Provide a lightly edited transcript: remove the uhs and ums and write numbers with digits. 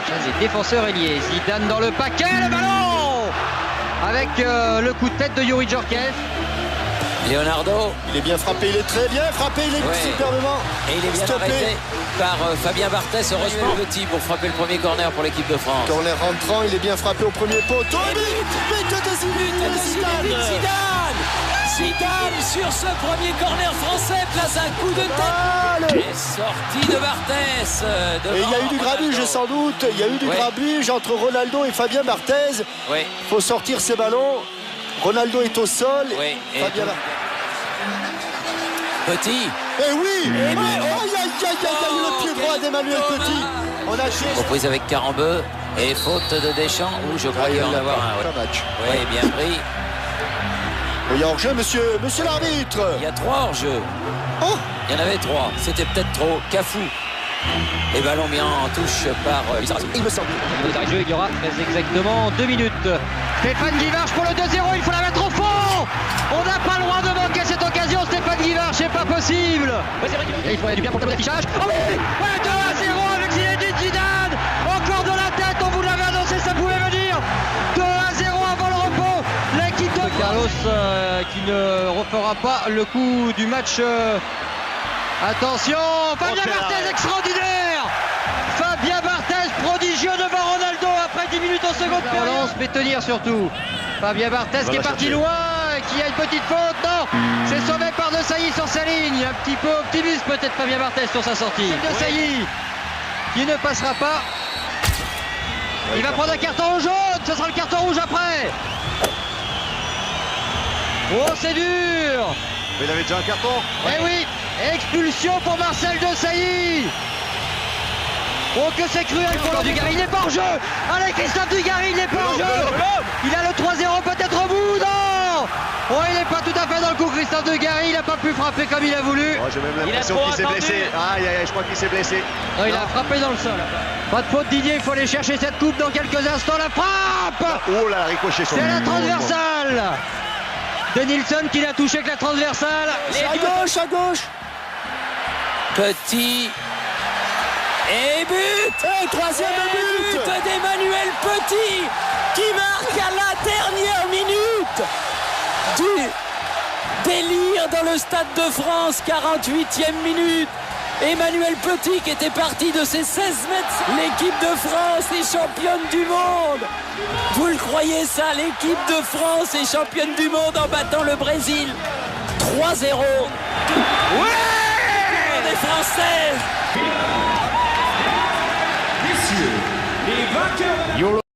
Les défenseurs ailiers, Zidane dans le paquet, le ballon avec le coup de tête de Youri Djorkaeff. Leonardo. Il est bien frappé, il est très bien frappé, il est superbement Et il est bien arrêté par Fabien Barthez, heureusement Petit pour frapper le premier corner pour l'équipe de France. Corner rentrant, il est bien frappé au premier poteau. But de Zidane. Zidane sur ce premier corner français place un coup de tête. Et sortie de Barthez. Et il y a eu du grabuge sans doute. Il y a eu du grabuge entre Ronaldo et Fabien Barthez. Il faut sortir ces ballons. Ronaldo est au sol. Fabien Petit. Et oui. Le pied droit d'Emmanuel Petit. On a reprise avec Carambeu et faute de Deschamps où je crois qu'il va en avoir un. Match. Oui, bien pris. Il y a hors-jeu, monsieur l'arbitre. Il y a 3 hors-jeu. Oh. Il y en avait 3. C'était peut-être trop. Cafou. Et ballon bien en touche par il me semble. Il y aura très exactement 2 minutes. Stéphane Guivarch pour le 2-0, il faut la mettre au fond. On n'a pas le droit de manquer cette occasion, Stéphane Guivarch, c'est pas possible. Et il faudrait du bien pour le tableau d'affichage. Oh oui, 2-0 avec Zinedine Zidane. Encore de la tête, on vous l'avait annoncé, ça pouvait venir. 2-0 avant le repos. L'équipe de Carlos qui ne refera pas le coup du match. Attention, Fabien Barthez extraordinaire. Fabien Barthez prodigieux devant Ronaldo après 10 minutes en seconde période. Relance, mais tenir surtout. Fabien Barthez qui est parti loin, qui a une petite faute. Non, c'est sauvé par De Sailly sur sa ligne. Un petit peu optimiste peut-être Fabien Barthez sur sa sortie. De Sailly qui ne passera pas. Il va prendre un carton jaune, ce sera le carton rouge après. Oh, c'est dur. Mais il avait déjà un carton. Eh oui, expulsion pour Marcel De Sailly. Oh, que c'est cruel pour Dugarry, il n'est pas en jeu. Allez, Christophe Dugarry, il n'est pas en jeu. Il a le 3-0 peut-être au bout, non. Oh, il n'est pas tout à fait dans le coup, Christophe Dugarry, il n'a pas pu frapper comme il a voulu. Oh, j'ai même l'impression qu'il s'est blessé. Aïe, je crois qu'il s'est blessé. Non, il a frappé dans le sol. Pas de faute, Didier, il faut aller chercher cette coupe dans quelques instants. La frappe. Oh là, ricochet sur c'est la transversale de Nilsson qui l'a touché avec la transversale. À gauche. Petit. Et but. Et troisième but d'Emmanuel Petit qui marque à la dernière minute. Du délire dans le Stade de France, 48e minute. Emmanuel Petit qui était parti de ses 16 mètres. L'équipe de France est championne du monde. Vous le croyez ça? L'équipe de France est championne du monde en battant le Brésil 3-0. Ouais, des Français. Messieurs, les vainqueurs de la...